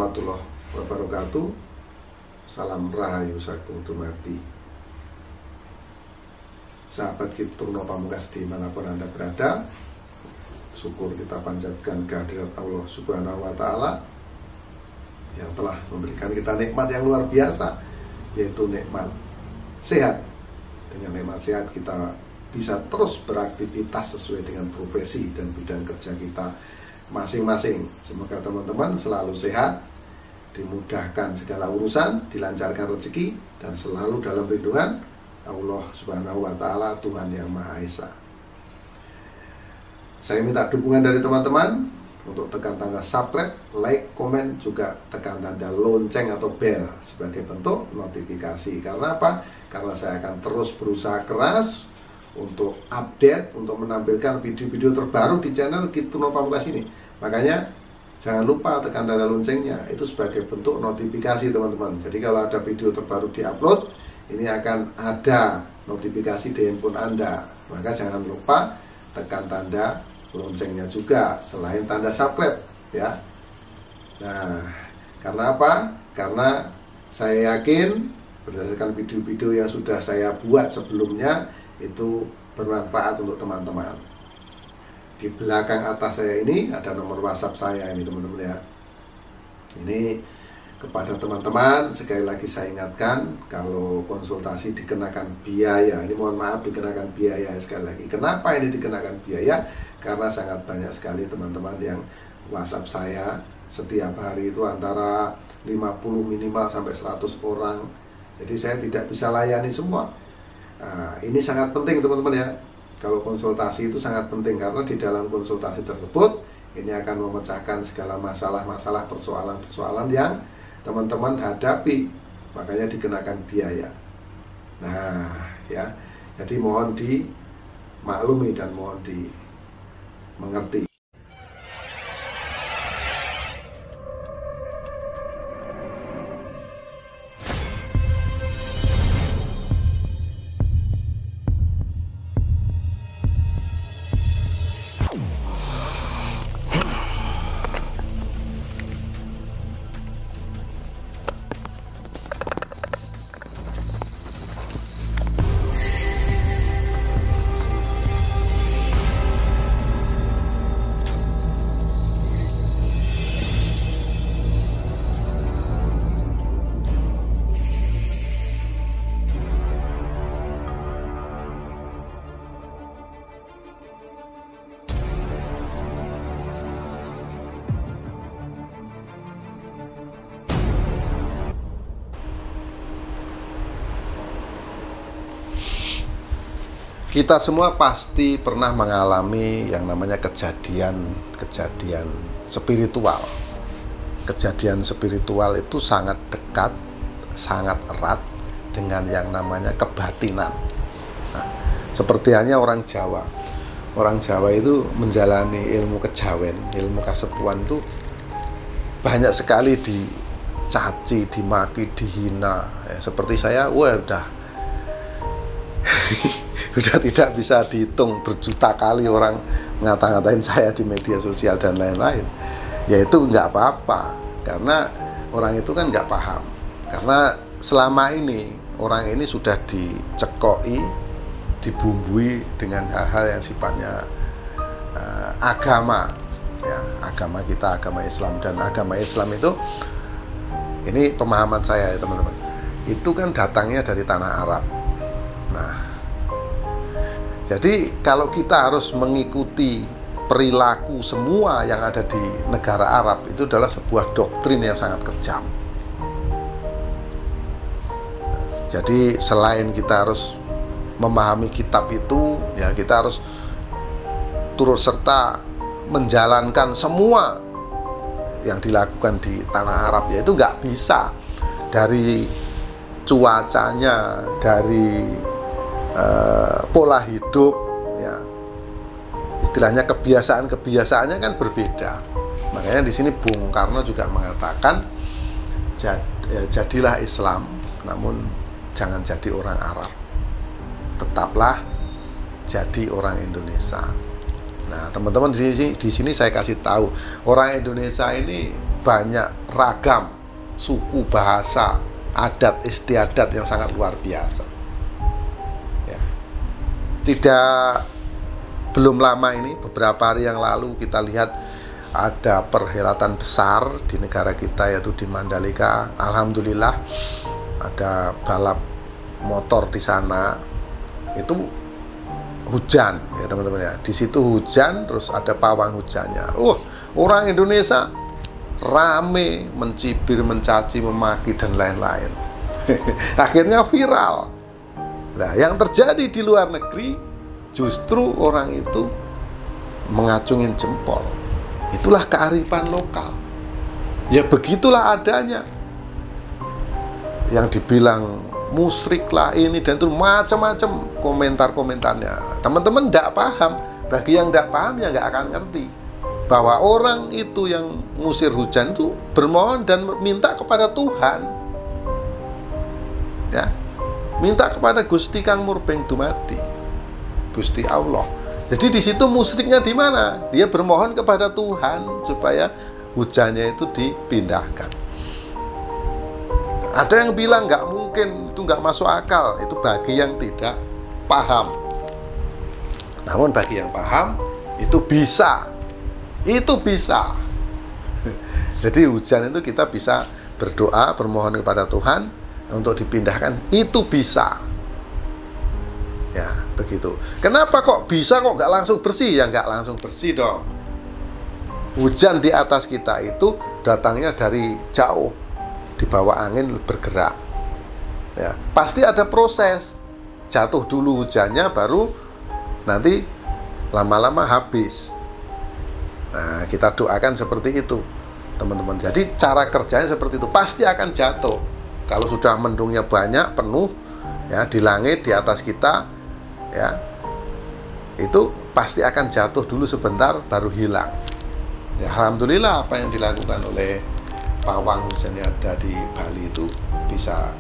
warahmatullahi wabarakatuh. Salam rahayu sagung dumadi. Sahabat Kiturno Pamungkas dimanapun Anda berada, syukur kita panjatkan kehadirat Allah Subhanahu wa Ta'ala yang telah memberikan kita nikmat yang luar biasa, yaitu nikmat sehat. Dengan nikmat sehat kita bisa terus beraktivitas sesuai dengan profesi dan bidang kerja kita masing-masing. Semoga teman-teman selalu sehat, dimudahkan segala urusan, dilancarkan rezeki, dan selalu dalam lindungan Allah Subhanahu wa Ta'ala, Tuhan yang Maha Esa. Saya minta dukungan dari teman-teman untuk tekan tanda subscribe, like, komen, juga tekan tanda lonceng atau bell sebagai bentuk notifikasi. Karena apa? Karena saya akan terus berusaha keras untuk update, untuk menampilkan video-video terbaru di channel Kiturno Pamungkas ini. Makanya jangan lupa tekan tanda loncengnya, itu sebagai bentuk notifikasi teman-teman. Jadi kalau ada video terbaru diupload, ini akan ada notifikasi di handphone Anda. Maka jangan lupa tekan tanda loncengnya juga, selain tanda subscribe ya. Nah, karena apa? Karena saya yakin berdasarkan video-video yang sudah saya buat sebelumnya itu bermanfaat untuk teman-teman. Di belakang atas saya ini ada nomor WhatsApp saya ini teman-teman ya. Ini kepada teman-teman sekali lagi saya ingatkan, kalau konsultasi dikenakan biaya. Ini mohon maaf, dikenakan biaya sekali lagi. Kenapa ini dikenakan biaya? Karena sangat banyak sekali teman-teman yang WhatsApp saya setiap hari itu antara 50 minimal sampai 100 orang. Jadi saya tidak bisa layani semua. Nah, ini sangat penting teman-teman ya. Kalau konsultasi itu sangat penting, karena di dalam konsultasi tersebut ini akan memecahkan segala masalah-masalah, persoalan-persoalan yang teman-teman hadapi. Makanya dikenakan biaya. Nah ya, jadi mohon dimaklumi dan mohon dimengerti. Kita semua pasti pernah mengalami yang namanya kejadian spiritual. Kejadian spiritual itu sangat dekat, sangat erat dengan yang namanya kebatinan. Nah, seperti halnya orang Jawa. Orang Jawa itu menjalani ilmu kejawen, ilmu kasepuan itu banyak sekali dicaci, dimaki, dihina. Ya, seperti saya, udah tidak bisa dihitung, berjuta kali orang ngata-ngatain saya di media sosial dan lain-lain. Ya itu nggak apa-apa, karena orang itu kan nggak paham. Karena selama ini orang ini sudah dicekoi, dibumbui dengan hal-hal yang sifatnya agama ya, agama kita, agama Islam. Dan agama Islam itu, ini pemahaman saya ya teman-teman, itu kan datangnya dari tanah Arab. Nah, jadi kalau kita harus mengikuti perilaku semua yang ada di negara Arab, itu adalah sebuah doktrin yang sangat kejam. Jadi selain kita harus memahami kitab itu, ya kita harus turut serta menjalankan semua yang dilakukan di tanah Arab. Ya itu nggak bisa, dari cuacanya, dari pola hidup, ya istilahnya kebiasaannya kan berbeda. Makanya di sini Bung Karno juga mengatakan, jadilah Islam, namun jangan jadi orang Arab, tetaplah jadi orang Indonesia. Nah teman-teman, di sini saya kasih tahu, orang Indonesia ini banyak ragam suku, bahasa, adat istiadat yang sangat luar biasa. Ya. Belum lama ini, beberapa hari yang lalu kita lihat ada perhelatan besar di negara kita, yaitu di Mandalika. Alhamdulillah ada balap motor di sana. Itu hujan ya teman-teman ya. Di situ hujan, terus ada pawang hujannya. Orang Indonesia rame mencibir, mencaci, memaki dan lain-lain. Akhirnya viral. Nah, yang terjadi di luar negeri justru orang itu mengacungin jempol. Itulah kearifan lokal. Ya begitulah adanya. Yang dibilang musyrik lah ini dan itu, macam-macam komentar-komentarnya. Teman-teman tidak paham. Bagi yang tidak paham ya nggak akan ngerti bahwa orang itu yang ngusir hujan itu bermohon dan minta kepada Tuhan. Ya, minta kepada Gusti Kang Murbeng Dumadi, Gusti Allah. Jadi di situ musyriknya di mana? Dia bermohon kepada Tuhan supaya hujannya itu dipindahkan. Ada yang bilang nggak mungkin, itu nggak masuk akal. Itu bagi yang tidak paham. Namun bagi yang paham, itu bisa. Itu bisa. Jadi hujan itu kita bisa berdoa, bermohon kepada Tuhan untuk dipindahkan. Itu bisa. Ya, begitu. Kenapa kok bisa kok nggak langsung bersih? Ya nggak langsung bersih dong. Hujan di atas kita itu datangnya dari jauh, di bawah angin bergerak. Ya, pasti ada proses. Jatuh dulu hujannya, baru nanti lama-lama habis. Nah, kita doakan seperti itu, teman-teman. Jadi cara kerjanya seperti itu. Pasti akan jatuh. Kalau sudah mendungnya banyak, penuh, ya di langit di atas kita, ya itu pasti akan jatuh dulu sebentar baru hilang. Ya, alhamdulillah apa yang dilakukan oleh pawang hujan yang ada di Bali itu bisa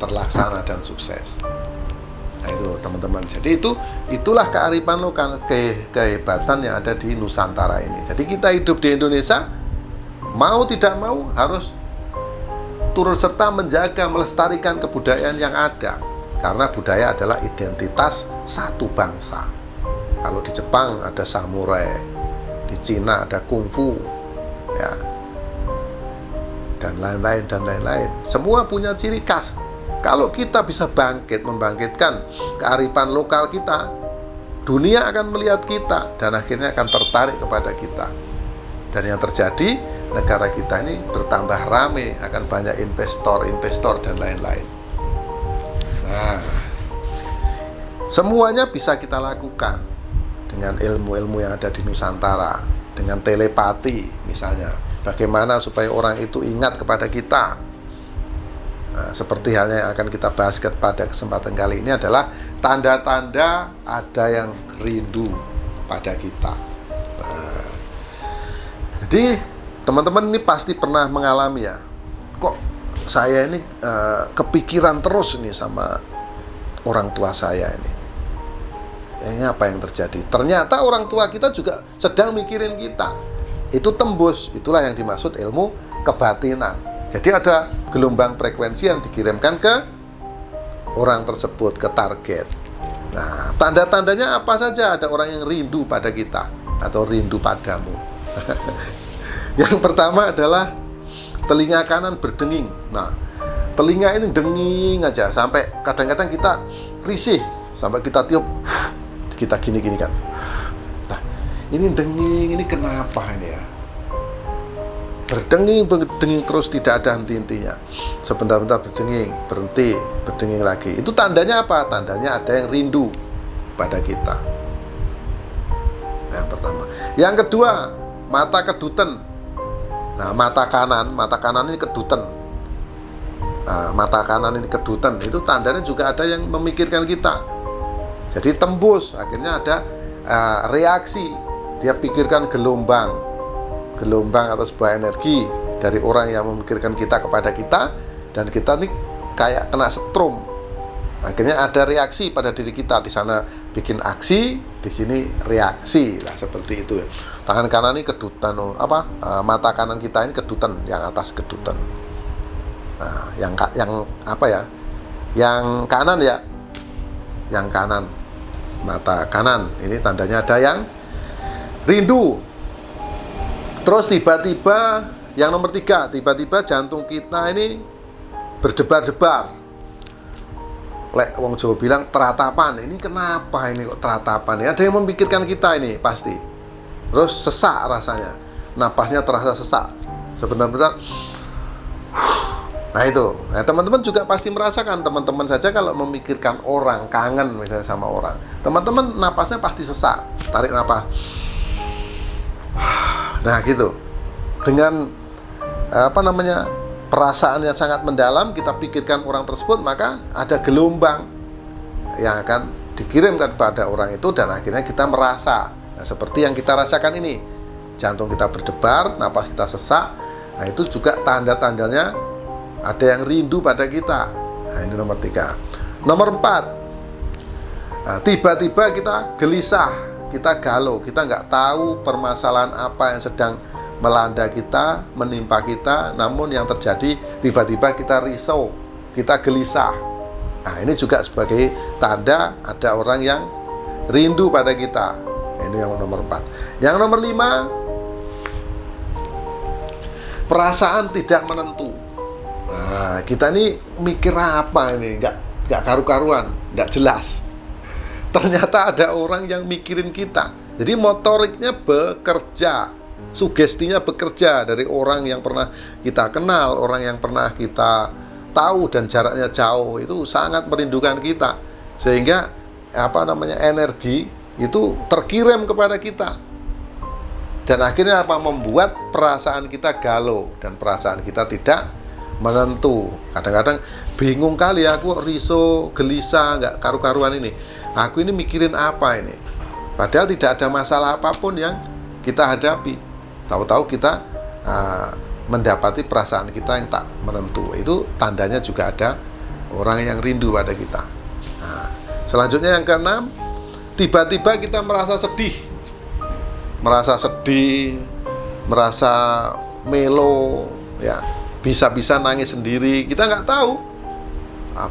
terlaksana dan sukses. Nah itu teman-teman. Jadi itulah kearifan lokal, kehebatan yang ada di Nusantara ini. Jadi kita hidup di Indonesia, mau tidak mau harus turut serta menjaga, melestarikan kebudayaan yang ada. Karena budaya adalah identitas satu bangsa. Kalau di Jepang ada samurai, di Cina ada kungfu, ya, dan lain-lain. Semua punya ciri khas. Kalau kita bisa membangkitkan kearifan lokal kita, dunia akan melihat kita dan akhirnya akan tertarik kepada kita. Dan yang terjadi, negara kita ini bertambah rame, akan banyak investor dan lain-lain. Nah, semuanya bisa kita lakukan dengan ilmu-ilmu yang ada di Nusantara, dengan telepati misalnya. Bagaimana supaya orang itu ingat kepada kita. Nah, seperti halnya yang akan kita bahas pada kesempatan kali ini adalah tanda-tanda ada yang rindu pada kita. Nah, jadi teman-teman ini pasti pernah mengalami ya, kok saya ini kepikiran terus nih sama orang tua saya ini. Ini apa yang terjadi? Ternyata orang tua kita juga sedang mikirin kita. Itu tembus, itulah yang dimaksud ilmu kebatinan. Jadi ada gelombang frekuensi yang dikirimkan ke orang tersebut, ke target. Nah, tanda-tandanya apa saja ada orang yang rindu pada kita atau rindu padamu. Yang pertama adalah telinga kanan berdenging. Nah, telinga ini denging aja sampai kadang-kadang kita risih, sampai kita tiup, kita gini-gini kan. Nah, ini denging, ini kenapa ini ya? Berdenging terus tidak ada henti-hentinya. Sebentar-bentar berdenging, berhenti, berdenging lagi. Itu tandanya apa? Tandanya ada yang rindu pada kita. Yang pertama. Yang kedua, mata kedutan. Nah, mata kanan ini kedutan. Nah, mata kanan ini kedutan. Itu tandanya juga ada yang memikirkan kita. Jadi tembus, akhirnya ada reaksi. Dia pikirkan gelombang atau sebuah energi dari orang yang memikirkan kita kepada kita, dan kita nih kayak kena setrum. Akhirnya ada reaksi pada diri kita. Di sana bikin aksi, di sini reaksi. Nah, seperti itu. Tangan kanan ini kedutan, mata kanan kita ini kedutan, yang atas kedutan. Nah, yang apa ya? Yang kanan ya, yang kanan, mata kanan ini tandanya ada yang rindu. Terus tiba-tiba yang nomor 3, tiba-tiba jantung kita ini berdebar-debar. Lek wong Jawa bilang teratapan. Ini kenapa ini kok teratapan? Ada yang memikirkan kita ini pasti. Terus sesak rasanya, napasnya terasa sesak sebentar-bentar. Nah itu, nah, teman-teman juga pasti merasakan. Teman-teman saja kalau memikirkan orang, kangen misalnya sama orang, teman-teman napasnya pasti sesak. Tarik napas. Nah gitu. Dengan perasaan yang sangat mendalam, kita pikirkan orang tersebut, maka ada gelombang yang akan dikirimkan kepada orang itu, dan akhirnya kita merasa. Nah, seperti yang kita rasakan ini, jantung kita berdebar, napas kita sesak. Nah, itu juga tanda-tandanya ada yang rindu pada kita. Nah, ini nomor 3. Nomor 4, nah, tiba-tiba kita gelisah, kita galau, kita nggak tahu permasalahan apa yang sedang melanda kita, menimpa kita, namun yang terjadi tiba-tiba kita risau, kita gelisah. Nah, ini juga sebagai tanda ada orang yang rindu pada kita. Ini yang nomor 4. Yang nomor 5, perasaan tidak menentu. Nah, kita ini mikir apa ini? Nggak karu-karuan, nggak jelas. Ternyata ada orang yang mikirin kita. Jadi motoriknya bekerja, sugestinya bekerja dari orang yang pernah kita kenal, orang yang pernah kita tahu dan jaraknya jauh, itu sangat merindukan kita. Sehingga energi itu terkirim kepada kita. Dan akhirnya membuat perasaan kita galau dan perasaan kita tidak menentu. Kadang-kadang bingung kali, aku riso, gelisah, nggak karu-karuan ini. Aku ini mikirin apa ini? Padahal tidak ada masalah apapun yang kita hadapi. Tahu-tahu kita mendapati perasaan kita yang tak menentu. Itu tandanya juga ada orang yang rindu pada kita. Nah, selanjutnya yang ke-6, tiba-tiba kita merasa sedih, merasa melo, ya, bisa-bisa nangis sendiri. Kita nggak tahu,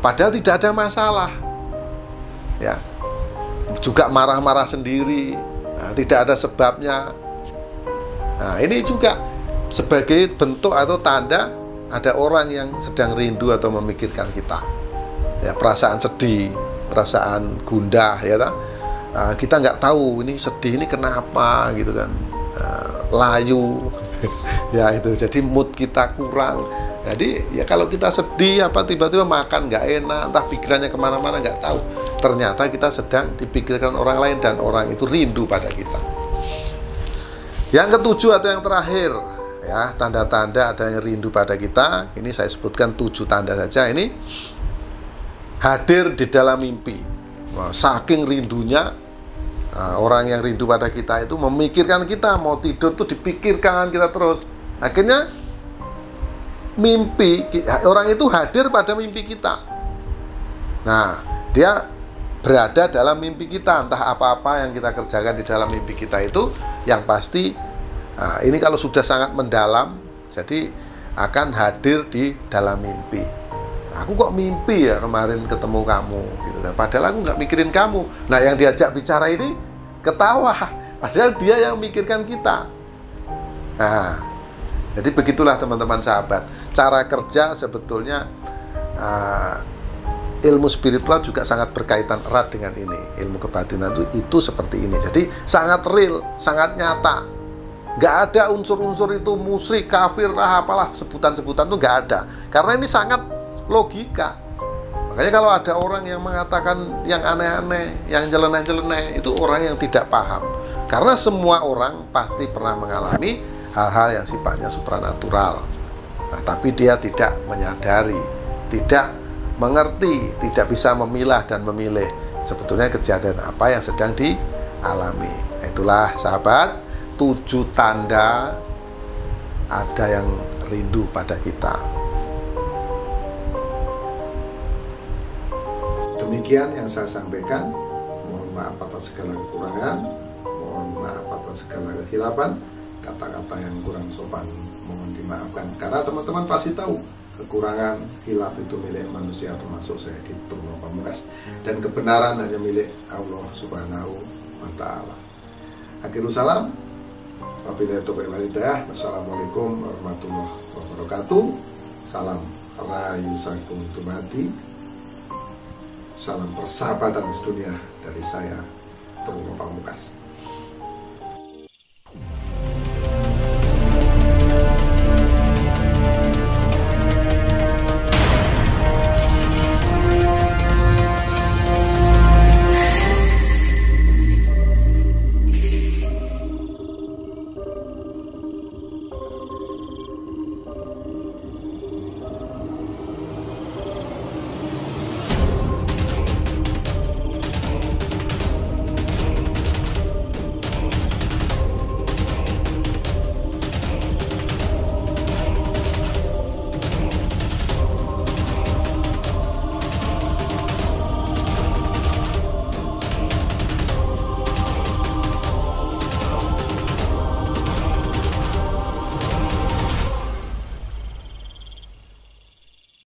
padahal tidak ada masalah, ya. Juga marah-marah sendiri, tidak ada sebabnya. Nah, ini juga sebagai bentuk atau tanda ada orang yang sedang rindu atau memikirkan kita. Ya, perasaan sedih, perasaan gundah, ya, kita nggak tahu ini sedih ini kenapa gitu kan, layu, ya itu. Jadi mood kita kurang. Jadi ya kalau kita sedih tiba-tiba makan nggak enak, entah pikirannya kemana-mana nggak tahu. Ternyata kita sedang dipikirkan orang lain dan orang itu rindu pada kita. Yang ke-7 atau yang terakhir, ya, tanda-tanda ada yang rindu pada kita. Ini saya sebutkan 7 tanda saja. Ini hadir di dalam mimpi. Saking rindunya, orang yang rindu pada kita itu memikirkan kita, mau tidur tuh dipikirkan kita terus. Akhirnya mimpi, orang itu hadir pada mimpi kita. Nah, dia berada dalam mimpi kita, entah apa-apa yang kita kerjakan di dalam mimpi kita itu, yang pasti ini kalau sudah sangat mendalam, jadi akan hadir di dalam mimpi. Aku kok mimpi ya kemarin ketemu kamu gitu kan, padahal aku nggak mikirin kamu. Nah, yang diajak bicara ini ketawa, padahal dia yang mikirkan kita. Nah, jadi begitulah teman-teman sahabat, cara kerja sebetulnya. Ilmu spiritual juga sangat berkaitan erat dengan ini. Ilmu kebatinan itu seperti ini. Jadi sangat real, sangat nyata. Nggak ada unsur-unsur itu musyrik, kafir, apalah sebutan-sebutan itu nggak ada. Karena ini sangat logika. Makanya kalau ada orang yang mengatakan yang aneh-aneh, yang nyeleneh-nyeleneh, itu orang yang tidak paham. Karena semua orang pasti pernah mengalami hal-hal yang sifatnya supranatural. Nah, tapi dia tidak menyadari, tidak mengerti, tidak bisa memilah dan memilih sebetulnya kejadian apa yang sedang dialami. Itulah sahabat, 7 tanda ada yang rindu pada kita. Demikian yang saya sampaikan. Mohon maaf atas segala kekurangan, mohon maaf atas segala kehilapan, kata-kata yang kurang sopan mohon dimaafkan. Karena teman-teman pasti tahu kekurangan, hilaf itu milik manusia, termasuk saya gitu Pamungkas, dan kebenaran hanya milik Allah Subhanahu wa Ta'ala. Akhirul salam, wabillahi taufiq wal hidayah. Wassalamualaikum warahmatullahi wabarakatuh. Salam rahayu sagung dumadi, salam persahabatan sedunia dari saya, Truno Pamungkas.